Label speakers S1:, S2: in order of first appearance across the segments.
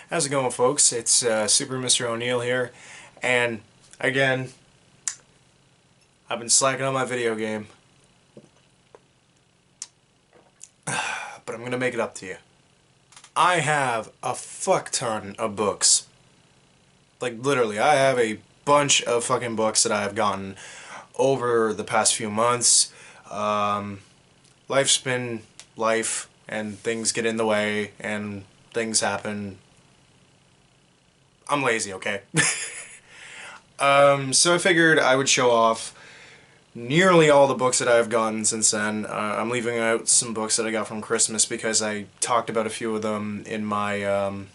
S1: How's it going, folks? It's Super Mr. O'Neill here, and again, I've been slacking on my video game, but I'm gonna make it up to you. I have a fuck ton of books. Like, literally, I have a bunch of fucking books that I have gotten over the past few months. Life's been life, and things get in the way, and things happen. I'm lazy, okay? So I figured I would show off nearly all the books that I've gotten since then. I'm leaving out some books that I got from Christmas because I talked about a few of them in my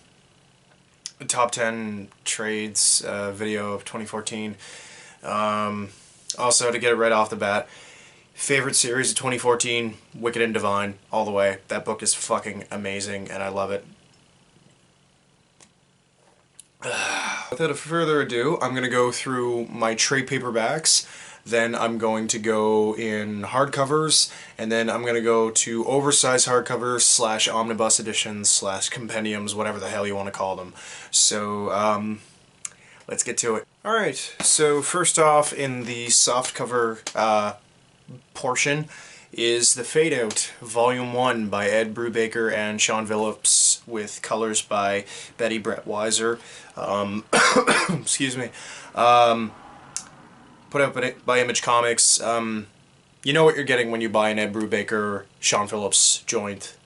S1: top 10 trades video of 2014. Also, to get it right off the bat, favorite series of 2014, Wicked and Divine, all the way. That book is fucking amazing, and I love it. Without further ado, I'm going to go through my trade paperbacks, then I'm going to go in hardcovers, and then I'm going to go to oversized hardcovers slash omnibus editions slash compendiums, whatever the hell you want to call them. So, let's get to it. Alright, so first off in the softcover portion is The Fade Out, Volume 1 by Ed Brubaker and Sean Phillips, with colors by Betty Brett Weiser. Excuse me. Put out by Image Comics. You know what you're getting when you buy an Ed Brubaker, Sean Phillips joint.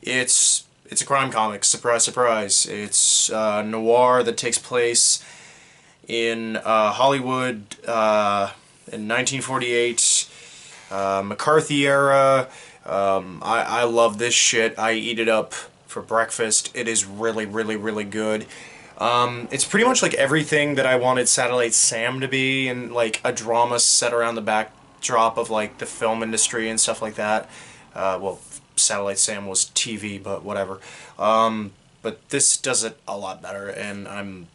S1: It's a crime comic, surprise, surprise. It's noir that takes place in Hollywood in 1948. McCarthy era. I love this shit. I eat it up for breakfast. It is really, really, really good. It's pretty much like everything that I wanted Satellite Sam to be, and like a drama set around the backdrop of like the film industry and stuff like that. Well, Satellite Sam was TV, but whatever. But this does it a lot better, and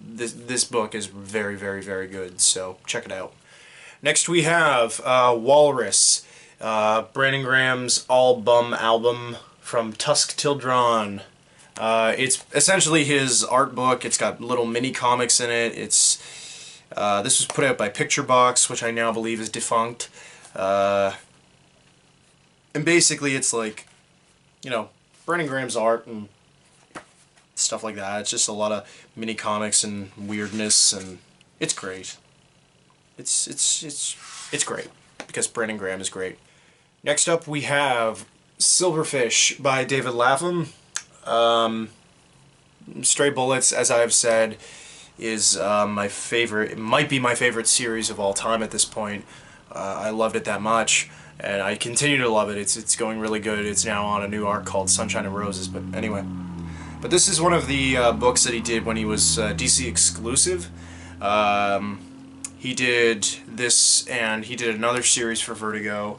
S1: this book is very, very, very good, so check it out. Next we have Walrus, Brandon Graham's All-Bum album, From Tusk Till Dawn. It's essentially his art book. It's got little mini comics in it. This was put out by Picture Box, which I now believe is defunct. And basically it's like, you know, Brandon Graham's art and stuff like that. It's just a lot of mini comics and weirdness, and it's great. It's great, because Brandon Graham is great. Next up we have Silverfish by David Lapham. Stray Bullets, as I've said, is my favorite. It might be my favorite series of all time at this point. I loved it that much, and I continue to love it. It's going really good. It's now on a new arc called Sunshine and Roses, but anyway. But this is one of the books that he did when he was DC exclusive. He did this, and he did another series for Vertigo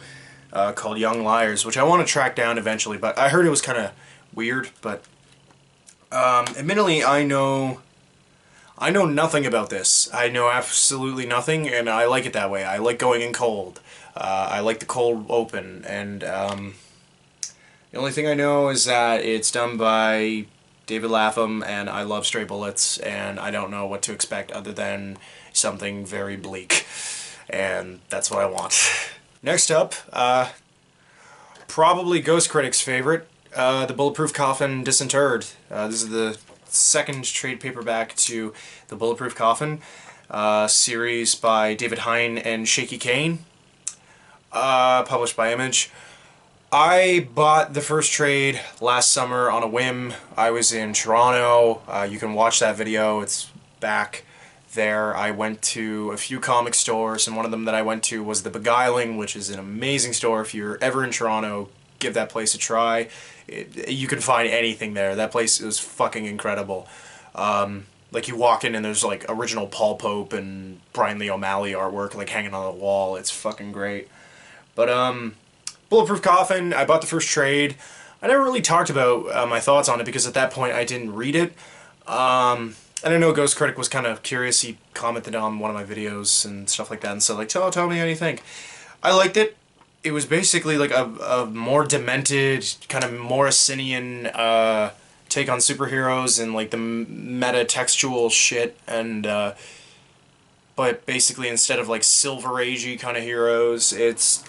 S1: called Young Liars, which I want to track down eventually, but I heard it was kind of weird. But admittedly, I know nothing about this. I know absolutely nothing, and I like it that way. I like going in cold. I like the cold open, and the only thing I know is that it's done by David Lapham, and I love Stray Bullets, and I don't know what to expect other than something very bleak, and that's what I want. Next up, probably Ghost Critic's favorite, the Bulletproof Coffin Disinterred. This is the second trade paperback to the Bulletproof Coffin series by David Hine and Shaky Kane, published by Image. I bought the first trade last summer on a whim. I was in Toronto. You can watch that video. It's back there. I went to a few comic stores, and one of them that I went to was The Beguiling, which is an amazing store. If you're ever in Toronto, give that place a try. You can find anything there. That place is fucking incredible. Like, you walk in and there's like original Paul Pope and Brian Lee O'Malley artwork like hanging on the wall. It's fucking great. But Bulletproof Coffin, I bought the first trade. I never really talked about my thoughts on it because at that point I didn't read it. And I know Ghost Critic was kind of curious. He commented on one of my videos and stuff like that, and so like, tell me how you think. I liked it. It was basically like a more demented, kind of Morrisonian take on superheroes and like the meta-textual shit, and but basically instead of like Silver Agey kind of heroes, it's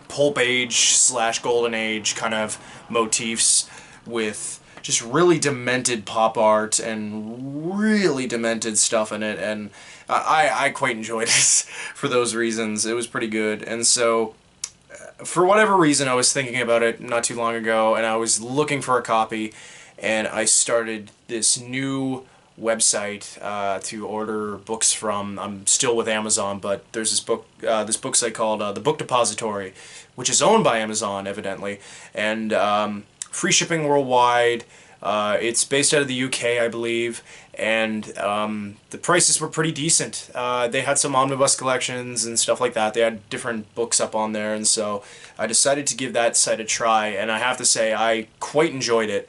S1: Pulp Age / Golden Age kind of motifs with just really demented pop art and really demented stuff in it, and I quite enjoyed it for those reasons. It was pretty good, and so for whatever reason I was thinking about it not too long ago, and I was looking for a copy, and I started this new website to order books from. I'm still with Amazon, but there's this book site called The Book Depository, which is owned by Amazon evidently, and free shipping worldwide. It's based out of the UK, I believe, and the prices were pretty decent. They had some omnibus collections and stuff like that. They had different books up on there, and so I decided to give that site a try, and I have to say I quite enjoyed it.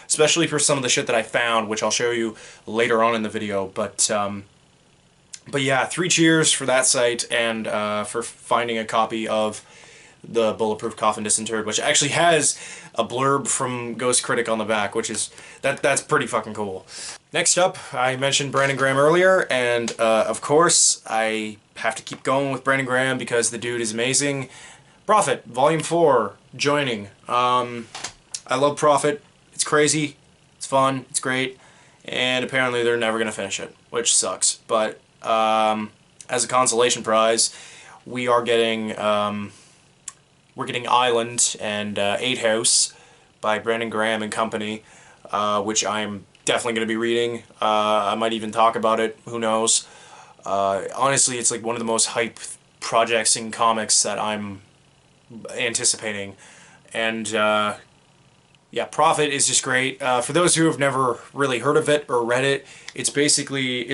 S1: Especially for some of the shit that I found, which I'll show you later on in the video, but yeah, 3 cheers for that site, and for finding a copy of the Bulletproof Coffin Disinterred, which actually has a blurb from Ghost Critic on the back, which is, that's pretty fucking cool. Next up, I mentioned Brandon Graham earlier, and of course, I have to keep going with Brandon Graham because the dude is amazing. Prophet, Volume 4, joining. I love Prophet. It's crazy, it's fun, it's great, and apparently they're never going to finish it, which sucks. But as a consolation prize, we are getting Island and 8 House by Brandon Graham and Company, which I'm definitely going to be reading. I might even talk about it, who knows. Honestly, it's like one of the most hype projects in comics that I'm anticipating, and yeah, Prophet is just great. For those who have never really heard of it or read it, it's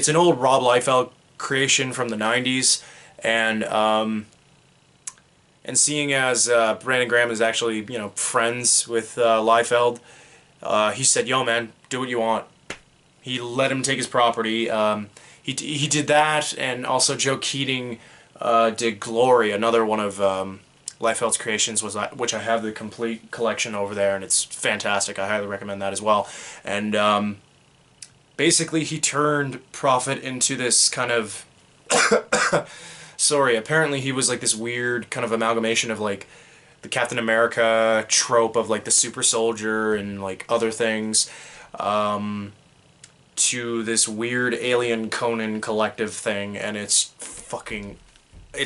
S1: an old Rob Liefeld creation from the 90s, and seeing as Brandon Graham is actually, you know, friends with Liefeld, he said, "Yo, man, do what you want." He let him take his property. He did that, and also Joe Keating did Glory, another one of Liefeld's creations, which I have the complete collection over there, and it's fantastic. I highly recommend that as well. And basically he turned Prophet into this kind of sorry, apparently he was like this weird kind of amalgamation of like the Captain America trope of like the super soldier and like other things, to this weird alien Conan collective thing, and it's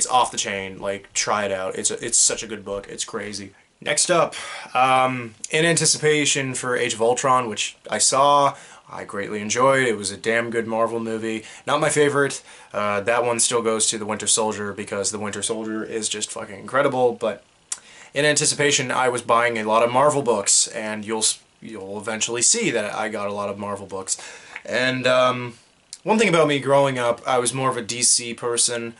S1: off the chain. Like, try it out. It's such a good book. It's crazy. Next up, in anticipation for Age of Ultron, which I saw, I greatly enjoyed. It was a damn good Marvel movie. Not my favorite. That one still goes to The Winter Soldier because The Winter Soldier is just fucking incredible. But in anticipation, I was buying a lot of Marvel books, and you'll eventually see that I got a lot of Marvel books. And one thing about me growing up, I was more of a DC person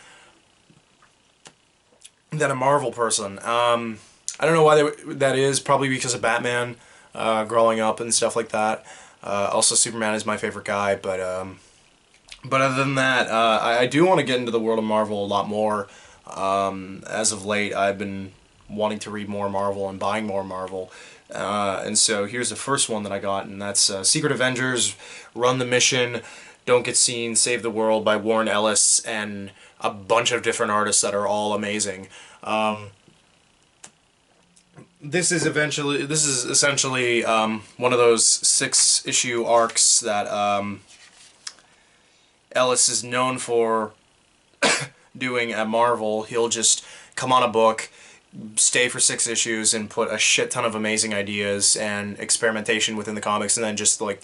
S1: than a Marvel person. I don't know why that is. Probably because of Batman growing up and stuff like that. Also, Superman is my favorite guy, but other than that, I do want to get into the world of Marvel a lot more. As of late, I've been wanting to read more Marvel and buying more Marvel. And so here's the first one that I got, and that's Secret Avengers, Run the Mission, Don't Get Seen, Save the World by Warren Ellis and a bunch of different artists that are all amazing. This is essentially one of those 6-issue arcs that Ellis is known for doing at Marvel. He'll just come on a book, stay for 6 issues, and put a shit ton of amazing ideas and experimentation within the comics, and then just like,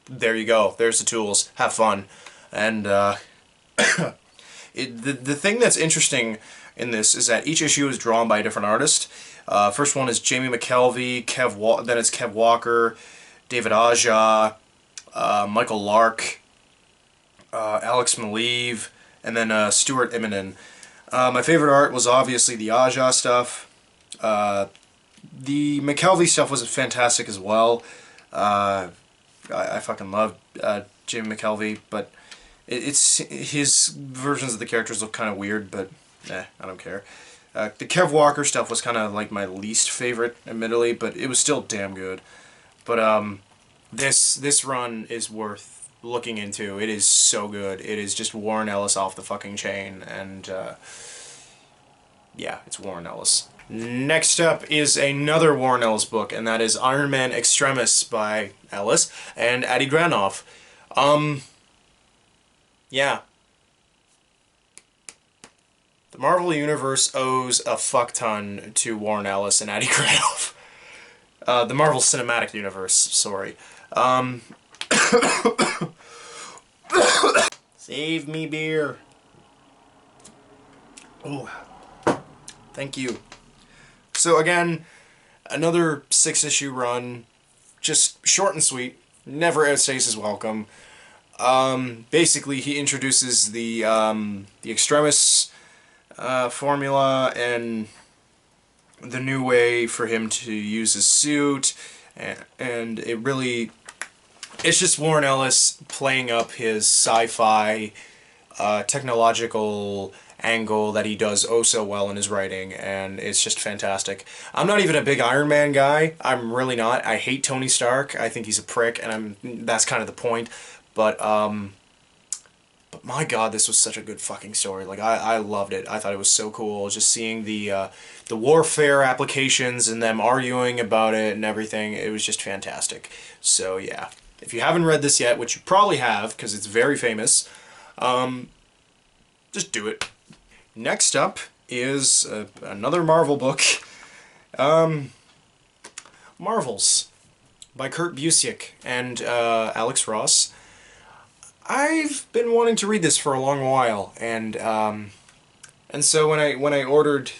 S1: there you go, there's the tools, have fun. And the thing that's interesting in this is that each issue is drawn by a different artist. First one is Jamie McKelvey, then it's Kev Walker, David Aja, Michael Lark, Alex Maleev, and then Stuart Immonen. My favorite art was obviously the Aja stuff. The McKelvey stuff was fantastic as well. I fucking love Jamie McKelvey, but it's his versions of the characters look kind of weird, but I don't care. The Kev Walker stuff was kind of like my least favorite, admittedly, but it was still damn good. But this run is worth looking into. It is so good. It is just Warren Ellis off the fucking chain, and yeah, it's Warren Ellis. Next up is another Warren Ellis book, and that is Man Extremis by Ellis and Adi Granov. Yeah. The Marvel Universe owes a fuck ton to Warren Ellis and Adi Granov. The Marvel Cinematic Universe, sorry. Save me beer. Oh, thank you. So again, another 6-issue run, just short and sweet, never outstays his welcome. Basically, he introduces the Extremis formula and the new way for him to use his suit, and it's just Warren Ellis playing up his sci-fi technological angle that he does oh so well in his writing, and it's just fantastic. I'm not even a big Iron Man guy. I'm really not. I hate Tony Stark. I think he's a prick, and that's kind of the point. But my God, this was such a good fucking story. Like, I loved it. I thought it was so cool. Just seeing the warfare applications and them arguing about it and everything. It was just fantastic. So yeah, if you haven't read this yet, which you probably have because it's very famous, just do it. Next up is another Marvel book, Marvels by Kurt Busiek and Alex Ross. I've been wanting to read this for a long while, and so when I ordered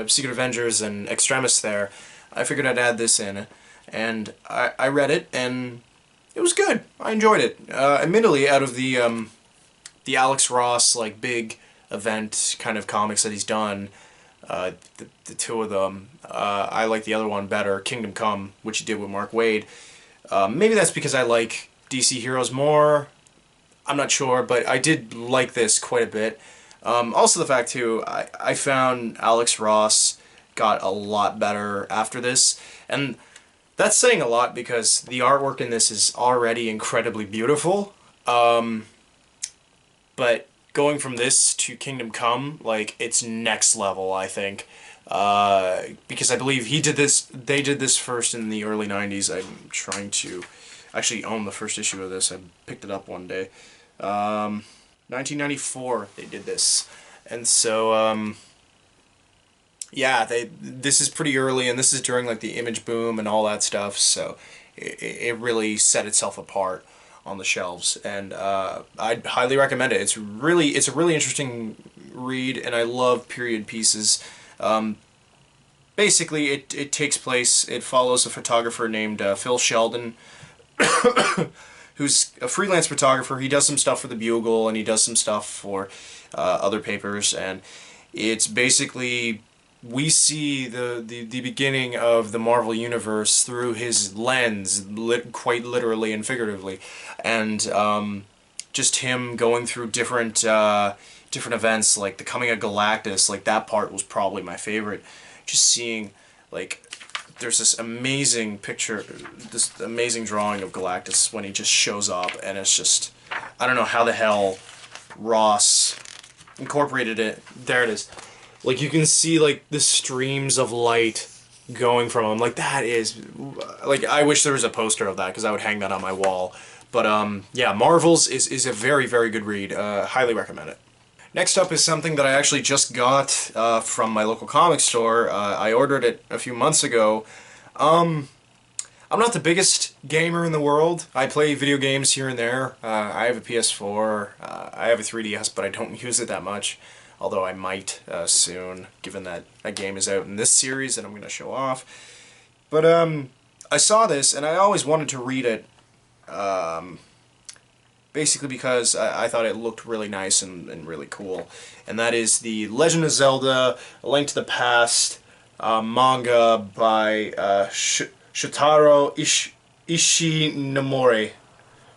S1: Secret Avengers and Extremis there, I figured I'd add this in, and I read it, and it was good. I enjoyed it. Admittedly, out of the Alex Ross like big event kind of comics that he's done, the two of them, I like the other one better, Kingdom Come, which he did with Mark Waid. Maybe that's because I like DC heroes more. I'm not sure, but I did like this quite a bit. Also the fact too, I found Alex Ross got a lot better after this, and that's saying a lot because the artwork in this is already incredibly beautiful. But going from this to Kingdom Come, like, it's next level, I think. Because I believe they did this first in the early 90s. I'm trying to actually own the first issue of this. I picked it up one day. 1994 they did this. And so, yeah, this is pretty early, and this is during like the image boom and all that stuff, so it really set itself apart on the shelves, and I'd highly recommend it. It's a really interesting read, and I love period pieces. Basically, it takes place, it follows a photographer named Phil Sheldon, who's a freelance photographer. He does some stuff for the Bugle, and he does some stuff for other papers, and it's basically, we see the beginning of the Marvel Universe through his lens, quite literally and figuratively, and just him going through different events, like the coming of Galactus. Like, that part was probably my favorite. Just seeing, like, there's this amazing picture, this amazing drawing of Galactus when he just shows up, and it's just, I don't know how the hell Ross incorporated it. There it is. Like, you can see, like, the streams of light going from him. Like, that is, like, I wish there was a poster of that, because I would hang that on my wall. But, yeah, Marvels is a very, very good read. Highly recommend it. Next up is something that I actually just got from my local comic store. I ordered it a few months ago. I'm not the biggest gamer in the world. I play video games here and there. I have a PS4. I have a 3DS, but I don't use it that much. Although I might soon, given that a game is out in this series that I'm going to show off. But I saw this, and I always wanted to read it, basically because I thought it looked really nice and really cool. And that is the Legend of Zelda: A Link to the Past manga by Shotaro Ishinomori.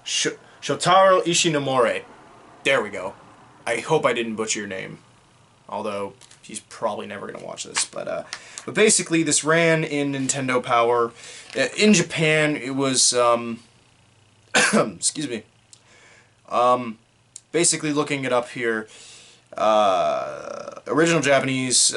S1: Shotaro Ishinomori. There we go. I hope I didn't butcher your name. Although, he's probably never gonna watch this, but basically this ran in Nintendo Power. In Japan, it was excuse me. Basically, looking it up here, original Japanese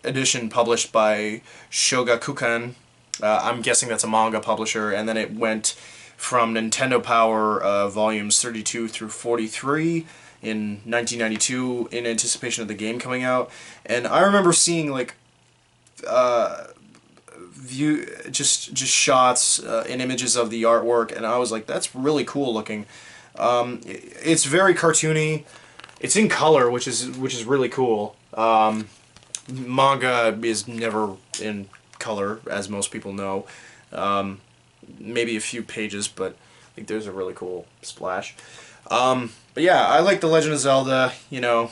S1: edition published by Shogakukan. I'm guessing that's a manga publisher, and then it went from Nintendo Power volumes 32 through 43 in 1992 in anticipation of the game coming out. And I remember seeing like just shots and images of the artwork, and I was like, that's really cool looking. It's very cartoony. It's in color, which is really cool. Manga is never in color, as most people know. Maybe a few pages, but I think there's a really cool splash. But yeah, I like The Legend of Zelda. You know,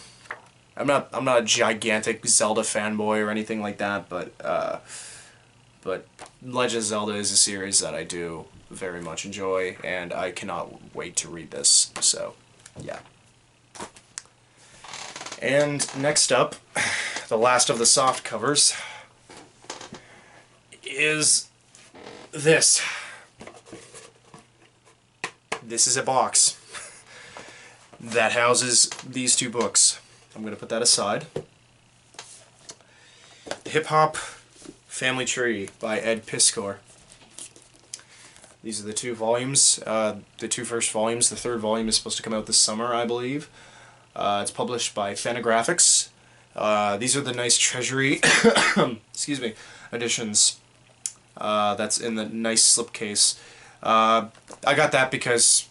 S1: I'm not a gigantic Zelda fanboy or anything like that, but Legend of Zelda is a series that I do very much enjoy, and I cannot wait to read this. So, yeah. And next up, the last of the soft covers is this. This is a box that houses these two books. I'm going to put that aside. Hip Hop Family Tree by Ed Piskor. These are the two volumes, the two first volumes. The third volume is supposed to come out this summer, I believe. It's published by Fantagraphics. These are the nice Treasury excuse me, editions. That's in the nice slipcase. I got that because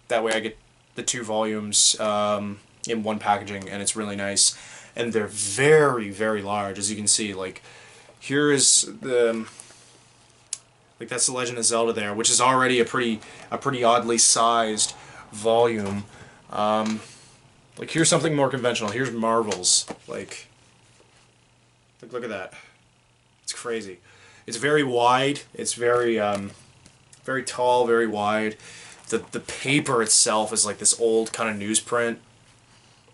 S1: that way I get the two volumes in one packaging, and it's really nice. And they're very, very large, as you can see. Like, here is the... Like, that's The Legend of Zelda there, which is already a pretty oddly sized volume. Like, here's something more conventional. Here's Marvel's. Like, look at that. It's crazy. It's very wide. It's very, very tall, very wide. The paper itself is like this old kind of newsprint.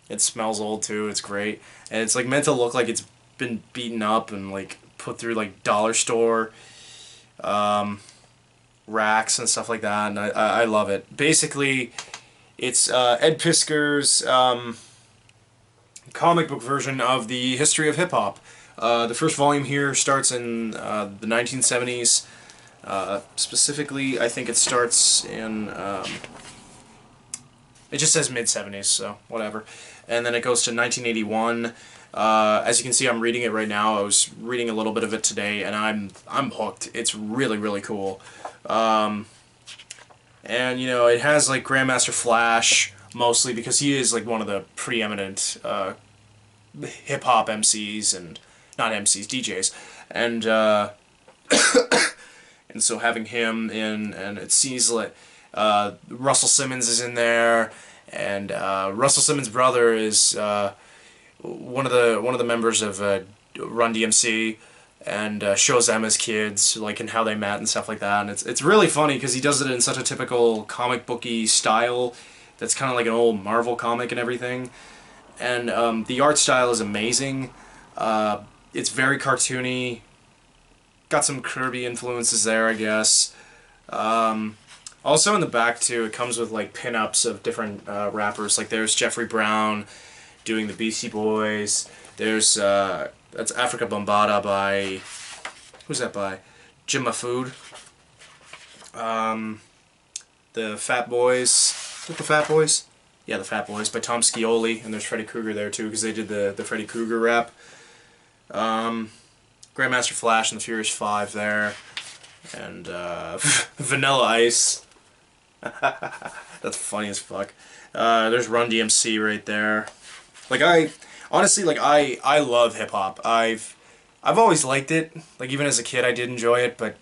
S1: It smells old too. It's great. And it's like meant to look like it's been beaten up and like put through like dollar store racks and stuff like that, and I love it. Basically, it's Ed Piskor's comic book version of the history of hip-hop. The first volume here starts in the 1970s. Specifically, I think it starts in... it just says mid-70s, so whatever. And then it goes to 1981. As you can see, I'm reading it right now. I was reading a little bit of it today, and I'm hooked. It's really, really cool. And, you know, it has, like, Grandmaster Flash, mostly, because he is, like, one of the preeminent hip-hop MCs, and... not MCs, DJs. And, and so having him in, and it sees, like, Russell Simmons is in there, and Russell Simmons' brother is... one of the members of Run DMC, and shows them as kids, like, and how they met and stuff like that. And it's really funny because he does it in such a typical comic booky style that's kind of like an old Marvel comic and everything. And the art style is amazing. It's very cartoony. Got some Kirby influences there, I guess. Also in the back too, it comes with like pinups of different rappers. Like there's Jeffrey Brown doing the Beastie Boys. There's that's Africa Bambaataa by, who's that by? Jim Mafood. The Fat Boys. Is it the Fat Boys? Yeah, the Fat Boys by Tom Scioli, and there's Freddy Krueger there too because they did the Freddy Krueger rap. Grandmaster Flash and the Furious Five there, and Vanilla Ice. That's funny as fuck. There's Run DMC right there. Like honestly, like I love hip hop. I've always liked it. Like even as a kid, I did enjoy it, but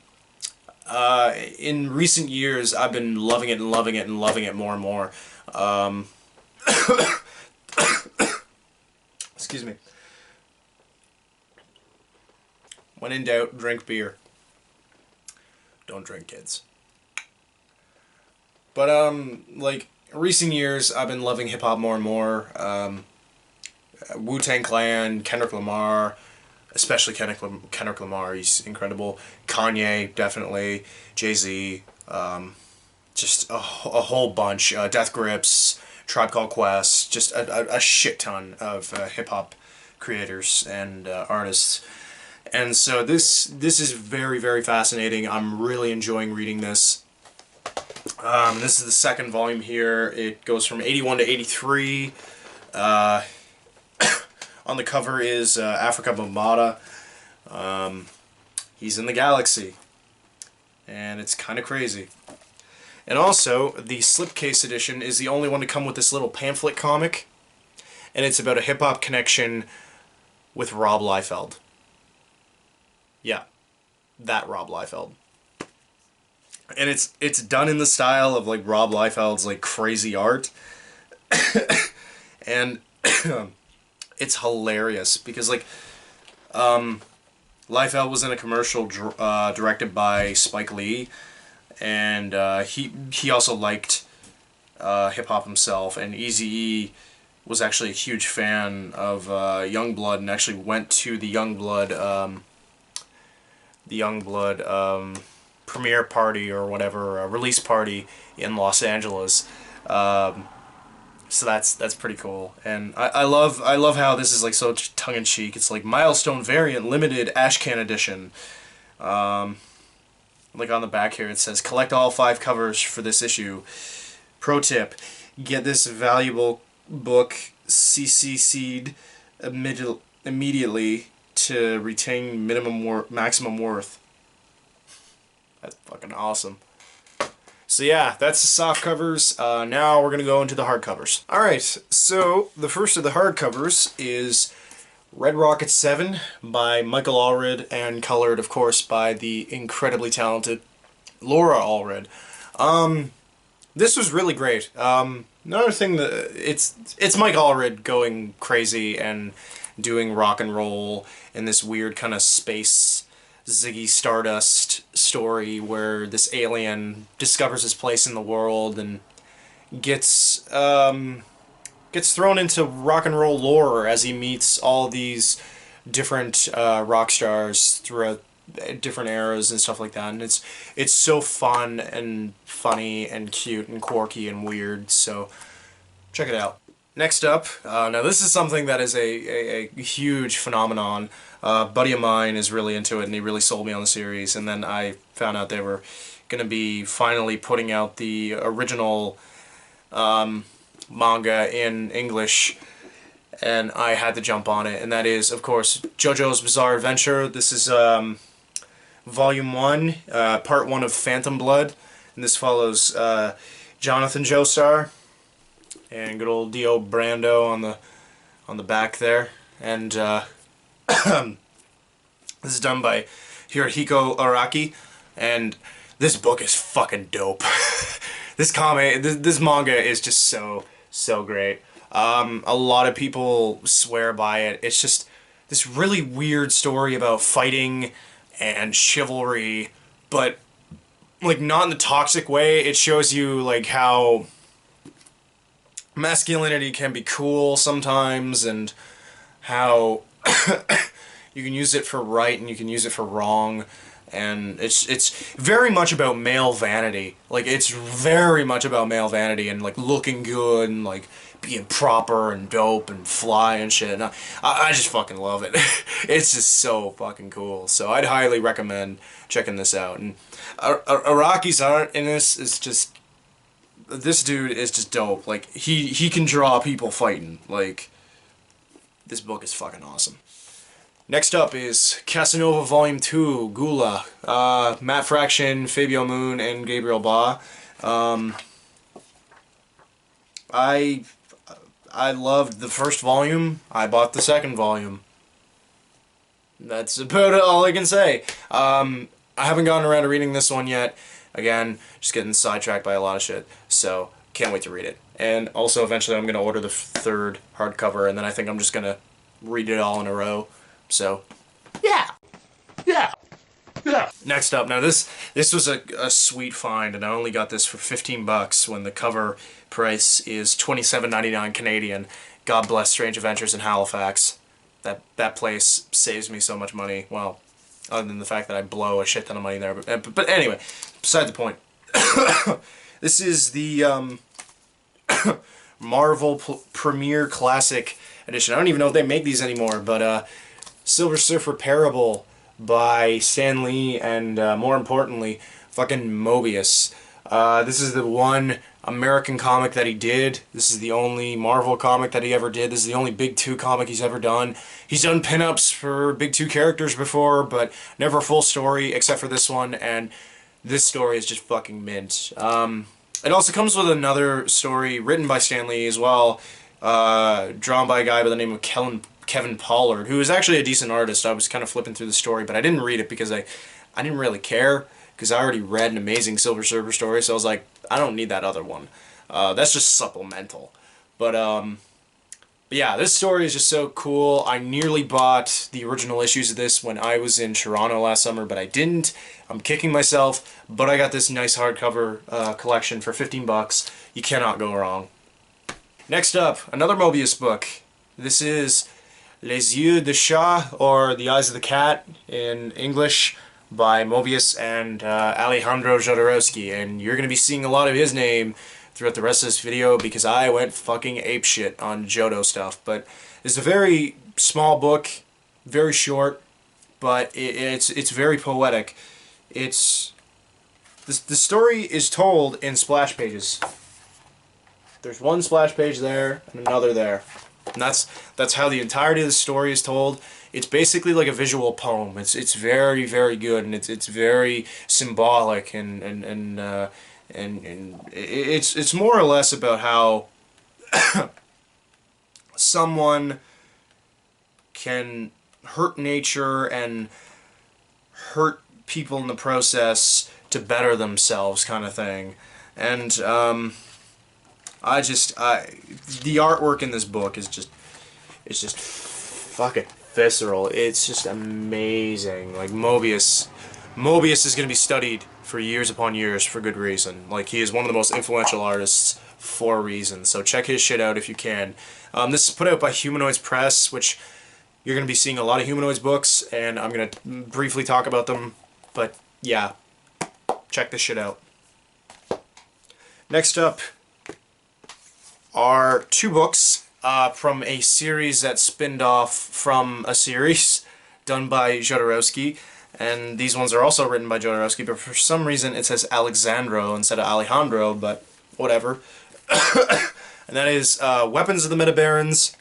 S1: in recent years, I've been loving it and loving it and loving it more and more. Excuse me. When in doubt, drink beer. Don't drink, kids. But like recent years, I've been loving hip hop more and more. Wu-Tang Clan, Kendrick Lamar, especially Kendrick Lamar, he's incredible. Kanye, definitely. Jay-Z, just a whole bunch. Death Grips, Tribe Called Quest, just a shit ton of hip-hop creators and artists. And so this is very, very fascinating. I'm really enjoying reading this. This is the second volume here. It goes from 81 to 83. On the cover is Africa Bambaataa. He's in the galaxy. And it's kind of crazy. And also, the slipcase edition is the only one to come with this little pamphlet comic. And it's about a hip-hop connection with Rob Liefeld. Yeah, that Rob Liefeld. And it's done in the style of like Rob Liefeld's like crazy art. And it's hilarious because like Liefeld was in a commercial directed by Spike Lee, and he also liked hip-hop himself, and Eazy-E was actually a huge fan of Youngblood and actually went to the Youngblood premiere party or whatever, release party in Los Angeles. So that's pretty cool, and I love how this is like so tongue-in-cheek. It's like milestone variant limited ashcan edition. Like on the back here it says collect all 5 covers for this issue. Pro tip: get this valuable book CC'd immediately to retain maximum worth. That's fucking awesome. So yeah, that's the soft covers. Now we're going to go into the hardcovers. Alright, so the first of the hardcovers is Red Rocket 7 by Michael Allred, and colored, of course, by the incredibly talented Laura Allred. This was really great. Another thing that it's Mike Allred going crazy and doing rock and roll in this weird kind of space Ziggy Stardust story where this alien discovers his place in the world and gets thrown into rock and roll lore as he meets all these different rock stars throughout different eras and stuff like that. And it's so fun and funny and cute and quirky and weird, so check it out. Next up, now this is something that is a huge phenomenon. A buddy of mine is really into it, and he really sold me on the series, and then I found out they were going to be finally putting out the original manga in English, and I had to jump on it, and that is, of course, JoJo's Bizarre Adventure. This is Volume 1, Part 1 of Phantom Blood, and this follows Jonathan Joestar and good old Dio Brando on the back there, and this is done by Hirohiko Araki, and this book is fucking dope. This manga is just so great. A lot of people swear by it. It's just this really weird story about fighting and chivalry, but like not in the toxic way. It shows you like how masculinity can be cool sometimes, and how you can use it for right and you can use it for wrong, and it's very much about male vanity. Like, it's very much about male vanity and like looking good and like being proper and dope and fly and shit, and I just fucking love it. It's just so fucking cool, so I'd highly recommend checking this out. And Araki's art in this is just, this dude is just dope. Like, he can draw people fighting. Like, this book is fucking awesome. Next up is Casanova Volume 2, Gula. Matt Fraction, Fabio Moon, and Gabriel Ba. I loved the first volume. I bought the second volume. That's about all I can say. I haven't gotten around to reading this one yet. Again, just getting sidetracked by a lot of shit. So, can't wait to read it. And also, eventually I'm going to order the third hardcover, and then I think I'm just going to read it all in a row. So, yeah. Next up, now this was a sweet find, and I only got this for $15 when the cover price is $27.99 Canadian. God bless Strange Adventures in Halifax. That place saves me so much money. Well, other than the fact that I blow a shit ton of money there. But anyway, beside the point. This is the Marvel Premier Classic Edition. I don't even know if they make these anymore, but Silver Surfer Parable by Stan Lee and, more importantly, fucking Mobius. This is the one American comic that he did. This is the only Marvel comic that he ever did. This is the only Big 2 comic he's ever done. He's done pinups for Big 2 characters before, but never a full story except for this one, and this story is just fucking mint. It also comes with another story written by Stan Lee as well, drawn by a guy by the name of Kevin Pollard, who is actually a decent artist. I was kind of flipping through the story, but I didn't read it because I didn't really care, because I already read an amazing Silver Surfer story, so I was like, I don't need that other one. That's just supplemental. But yeah, this story is just so cool. I nearly bought the original issues of this when I was in Toronto last summer, but I didn't. I'm kicking myself, but I got this nice hardcover collection for 15 bucks. You cannot go wrong. Next up, another Mobius book. This is Les Yeux de Chat, or The Eyes of the Cat in English, by Mobius and Alejandro Jodorowsky, and you're going to be seeing a lot of his name throughout the rest of this video because I went fucking apeshit on JoJo stuff. But it's a very small book, very short, but it's very poetic. The story is told in splash pages. There's one splash page there and another there. And that's how the entirety of the story is told. It's basically like a visual poem. It's very, very good, and it's very symbolic, and it's more or less about how someone can hurt nature and hurt people in the process to better themselves, kind of thing. And the artwork in this book is just fucking visceral. It's just amazing. Like, Mobius is going to be studied for years upon years for good reason. Like, he is one of the most influential artists for a reason. So check his shit out if you can. This is put out by Humanoids Press, which you're going to be seeing a lot of Humanoids books, and I'm going to briefly talk about them. But yeah, check this shit out. Next up are two books from a series that spinned off from a series done by Jodorowsky, and these ones are also written by Jodorowsky, but for some reason it says Alexandro instead of Alejandro, but whatever. And that is Weapons of the Metabarons,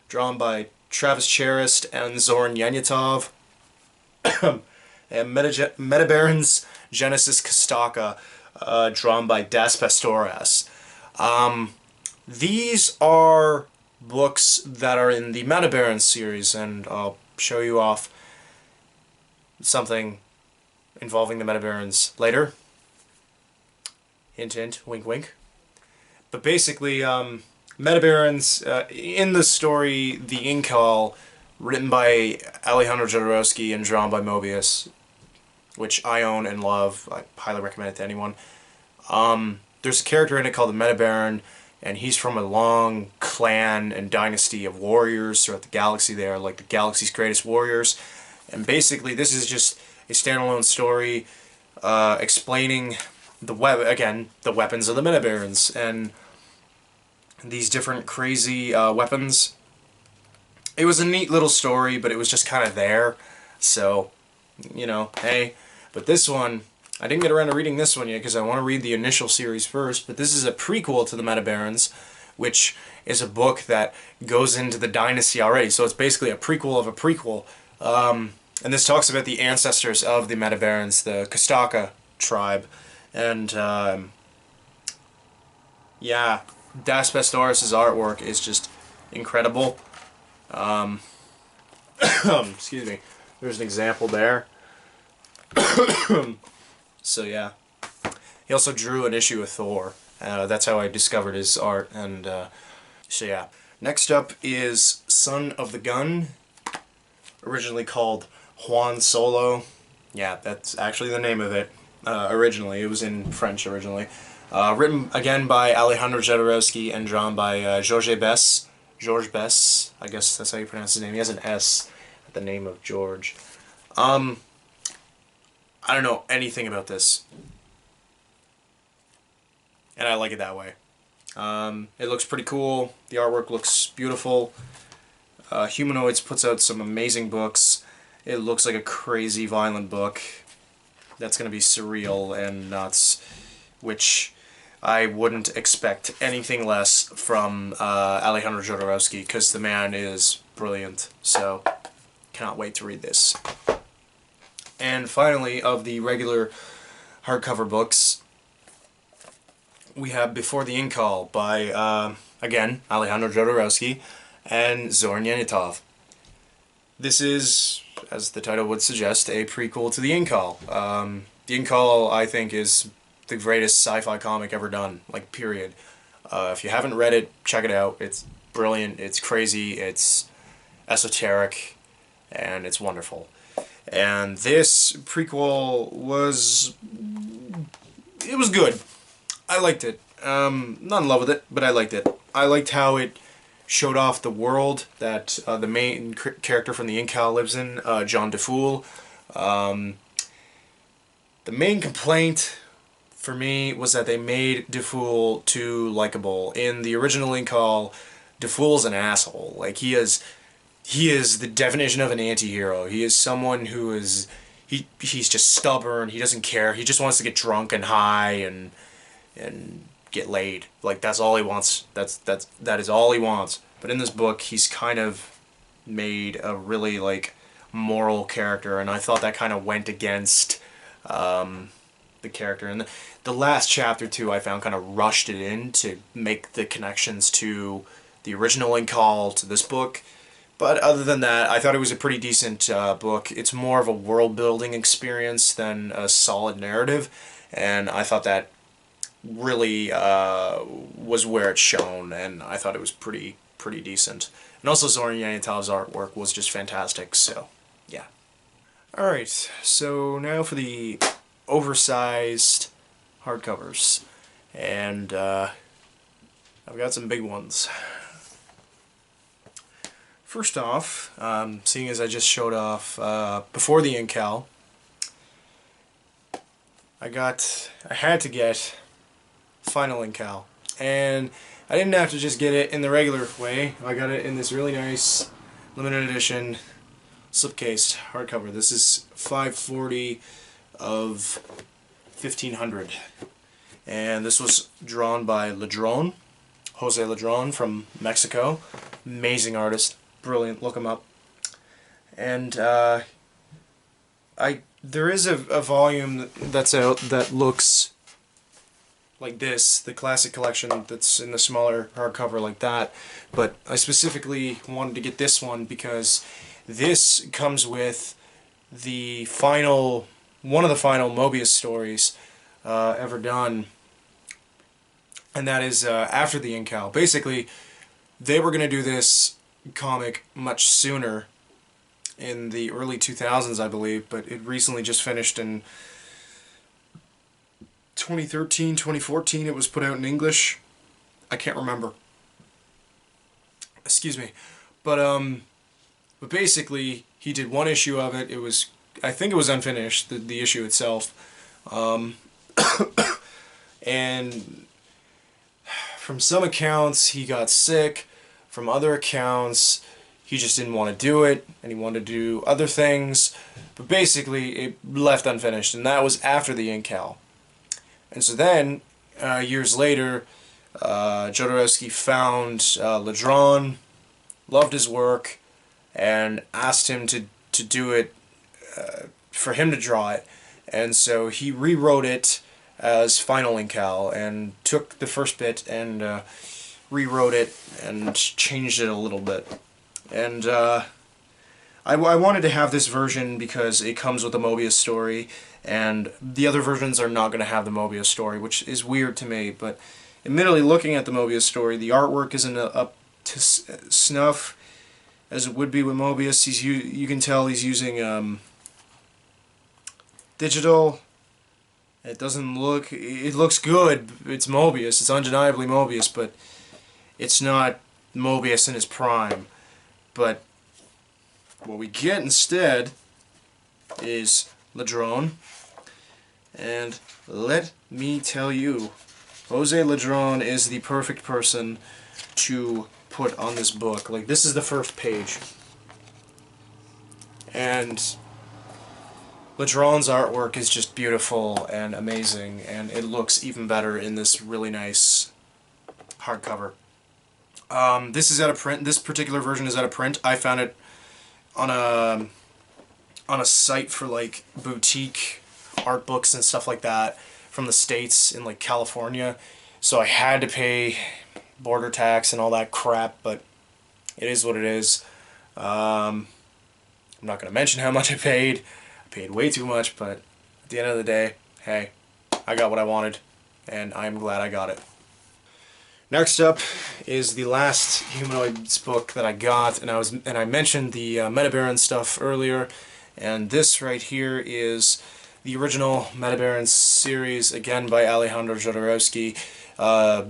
S1: drawn by Travis Charest and Zoran Yanyatov, and Metabarons Genesis Kostaka, drawn by Das Pastores. These are books that are in the Metabarons series, and I'll show you off something involving the Metabarons later. Hint, hint, wink, wink. But basically, Metabarons, in the story, The Inkall, written by Alejandro Jodorowsky and drawn by Mobius, which I own and love. I highly recommend it to anyone. There's a character in it called the Metabaron, and he's from a long clan and dynasty of warriors throughout the galaxy. They are like the galaxy's greatest warriors. And basically, this is just a standalone story explaining the weapons of the Metabarons and these different crazy weapons. It was a neat little story, but it was just kind of there. So, you know, hey. But this one, I didn't get around to reading this one yet because I want to read the initial series first, but this is a prequel to the Metabarons, which is a book that goes into the dynasty already. So it's basically a prequel of a prequel. And this talks about the ancestors of the Metabarons, the Kostaka tribe. And, yeah, Das Pastores' artwork is just incredible. Excuse me. There's an example there. So yeah, he also drew an issue of Thor. That's how I discovered his art. And so yeah. Next up is Son of the Gun, originally called Juan Solo. Yeah, that's actually the name of it. originally. It was in French originally. Written again by Alejandro Jodorowsky and drawn by Georges Bess. Georges Bess, I guess that's how you pronounce his name. He has an S at the name of George. I don't know anything about this, and I like it that way. It looks pretty cool. The artwork looks beautiful. Humanoids puts out some amazing books. It looks like a crazy violent book that's going to be surreal and nuts, which I wouldn't expect anything less from Alejandro Jodorowsky, because the man is brilliant. So, cannot wait to read this. And finally, of the regular hardcover books, we have Before the Incal by, again, Alejandro Jodorowsky and Zoran Yenitov. This is, as the title would suggest, a prequel to the Incal. The Incal, I think, is the greatest sci-fi comic ever done, like, period. If you haven't read it, check it out. It's brilliant, it's crazy, it's esoteric, and it's wonderful. And this prequel was... it was good. I liked it. Not in love with it, but I liked it. I liked how it showed off the world that the main character from the Incal lives in, John DeFool. The main complaint for me was that they made DeFool too likable. In the original Incal, DeFool's an asshole. Like, he is the definition of an anti-hero. He is someone who is... he's just stubborn, he doesn't care, he just wants to get drunk and high and get laid. Like, that's all he wants. That is all he wants. But in this book, he's kind of made a really, like, moral character, and I thought that kind of went against the character. And the last chapter, too, I found kind of rushed it in to make the connections to the original Incal to this book. But other than that, I thought it was a pretty decent book. It's more of a world-building experience than a solid narrative, and I thought that really was where it's shown, and I thought it was pretty decent. And also Zoran Yanitov's artwork was just fantastic, so yeah. Alright, so now for the oversized hardcovers, and I've got some big ones. First off, seeing as I just showed off Before the Incal, I had to get Final Incal, and I didn't have to just get it in the regular way. I got it in this really nice limited edition slipcase hardcover. This is 540 of 1500, and this was drawn by Ladron, Jose Ladron from Mexico. Amazing artist, brilliant. Look him up. And there is a volume that's out that looks like this, the classic collection that's in the smaller hardcover like that, but I specifically wanted to get this one because this comes with the final, one of the final Mobius stories ever done, and that is after the Incal. Basically, they were going to do this comic much sooner, in the early 2000s, I believe, but it recently just finished in 2013, 2014, it was put out in English. I can't remember. Excuse me. But basically, he did one issue of it. It was, I think it was unfinished, the issue itself. And from some accounts, he got sick. From other accounts, he just didn't want to do it, and he wanted to do other things. But basically, it left unfinished, and that was after the Incal. And so then, years later, Jodorowsky found Ladron, loved his work, and asked him to do it, for him to draw it. And so he rewrote it as Final Incal, and took the first bit and rewrote it and changed it a little bit. And I wanted to have this version because it comes with a Mobius story, and the other versions are not going to have the Mobius story, which is weird to me. But admittedly, looking at the Mobius story, the artwork isn't up to snuff as it would be with Mobius. You can tell he's using digital It doesn't look... It looks good. It's Mobius. It's undeniably Mobius, but it's not Mobius in his prime. But what we get instead is Ladrone. And let me tell you, Jose Ladrone is the perfect person to put on this book. Like, this is the first page. And Ladrone's artwork is just beautiful and amazing, and it looks even better in this really nice hardcover. This is out of print. This particular version is out of print. I found it on a site for like boutique art books and stuff like that from the States in like California. So I had to pay border tax and all that crap, but it is what it is. I'm not going to mention how much I paid. I paid way too much, but at the end of the day, hey, I got what I wanted, and I'm glad I got it. Next up is the last Humanoids book that I got, and I mentioned the Metabaron stuff earlier, and this right here is the original Metabaron series, again by Alejandro Jodorowsky.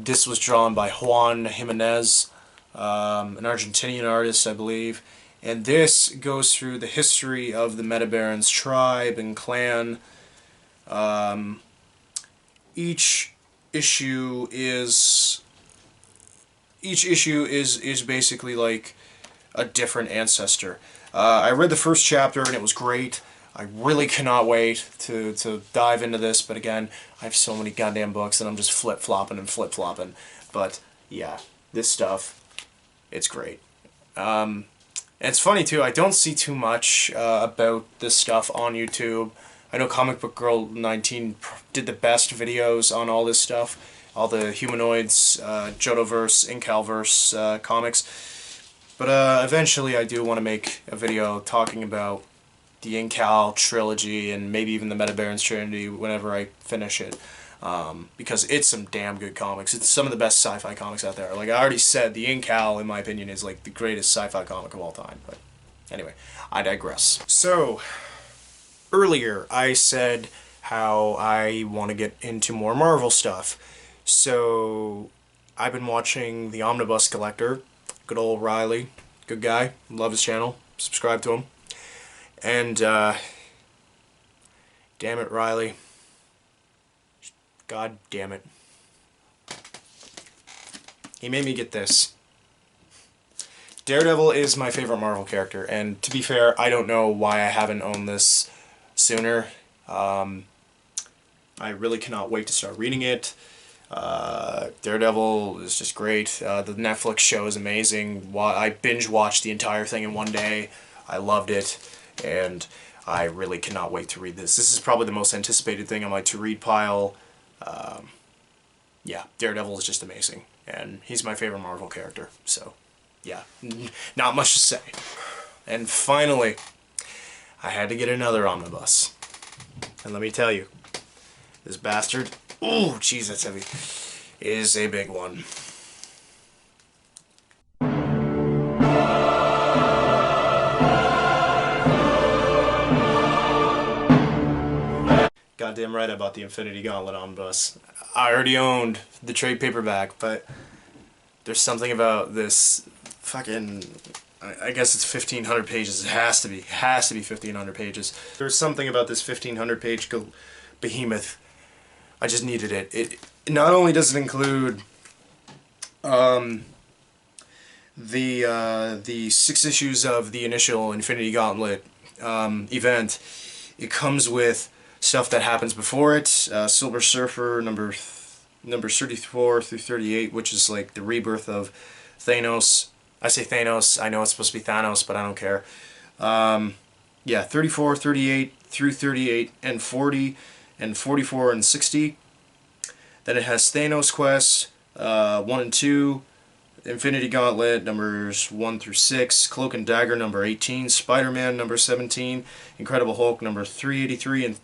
S1: This was drawn by Juan Jimenez, an Argentinian artist, I believe. And this goes through the history of the Metabaron's tribe and clan. Each issue is basically like a different ancestor. I read the first chapter and it was great. I really cannot wait to dive into this, but again, I have so many goddamn books and I'm just flip-flopping and flip-flopping. But yeah, this stuff, it's great. And it's funny too, I don't see too much about this stuff on YouTube. I know Comic Book Girl 19 did the best videos on all this stuff, all the Humanoids, JoJoverse, Incalverse comics. But eventually I do want to make a video talking about the Incal trilogy and maybe even the Metabaron's trilogy whenever I finish it. Because it's some damn good comics. It's some of the best sci-fi comics out there. Like I already said, the Incal, in my opinion, is like the greatest sci-fi comic of all time. But anyway, I digress. So, earlier I said how I want to get into more Marvel stuff. So, I've been watching The Omnibus Collector. Good old Riley. Good guy. Love his channel. Subscribe to him. And, damn it, Riley. God damn it. He made me get this. Daredevil is my favorite Marvel character, and to be fair, I don't know why I haven't owned this sooner. I really cannot wait to start reading it. Daredevil is just great. The Netflix show is amazing. I binge-watched the entire thing in one day. I loved it, and I really cannot wait to read this. This is probably the most anticipated thing on my to-read pile. Yeah, Daredevil is just amazing, and he's my favorite Marvel character, so, yeah, not much to say. And finally, I had to get another omnibus, and let me tell you, this bastard, ooh, jeez, that's heavy, is a big one. Goddamn right I bought the Infinity Gauntlet omnibus. I already owned the trade paperback, but there's something about this fucking... I guess it's 1,500 pages. It has to be 1,500 pages. There's something about this 1,500 page behemoth. I just needed it. It not only does it include the 6 issues of the initial Infinity Gauntlet event, it comes with stuff that happens before it. Silver Surfer numbers 34 through 38, which is like the rebirth of Thanos. I say Thanos, I know it's supposed to be Thanos, but I don't care. Yeah, 34, 38 through 38, and 40, and 44 and 60. Then it has Thanos Quest 1 and 2, Infinity Gauntlet numbers 1 through 6, Cloak and Dagger number 18, Spider-Man number 17, Incredible Hulk number 383 and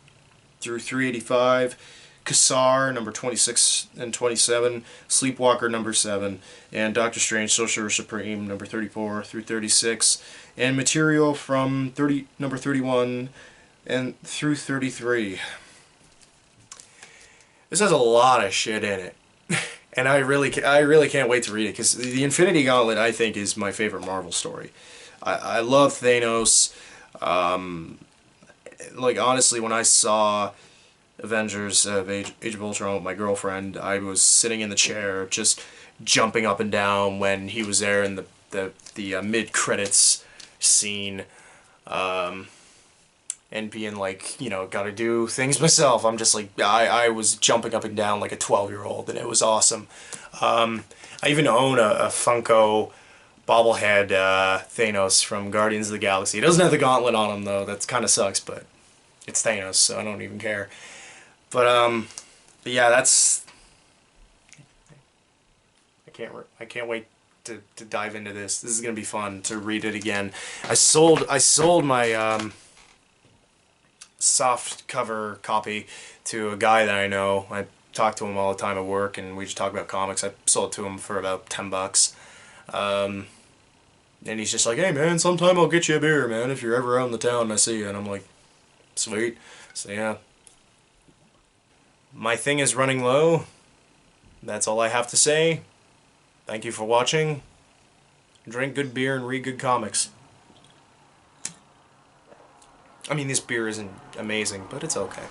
S1: through 385, Kassar number 26 and 27, Sleepwalker number 7, and Doctor Strange Sorcerer Supreme number 34 through 36, and material from number 31 and through 33. This has a lot of shit in it. And I really can't wait to read it, because the Infinity Gauntlet, I think, is my favorite Marvel story. I love Thanos. Like, honestly, when I saw Avengers Age of Ultron with my girlfriend, I was sitting in the chair just jumping up and down when he was there in the mid-credits scene, and being like, you know, gotta do things myself. I'm just like, I was jumping up and down like a 12-year-old, and it was awesome. I even own a Funko bobblehead Thanos from Guardians of the Galaxy. It doesn't have the gauntlet on him, though. That kind of sucks, but it's Thanos, so I don't even care. But yeah, that's... I can't wait to dive into this. This is gonna be fun to read it again. I sold my soft cover copy to a guy that I know. I talk to him all the time at work, and we just talk about comics. I sold it to him for about $10. And he's just like, hey man, sometime I'll get you a beer, man, if you're ever out in the town and I see you. And I'm like, sweet. So yeah. My thing is running low. That's all I have to say. Thank you for watching. Drink good beer and read good comics. I mean, this beer isn't amazing, but it's okay.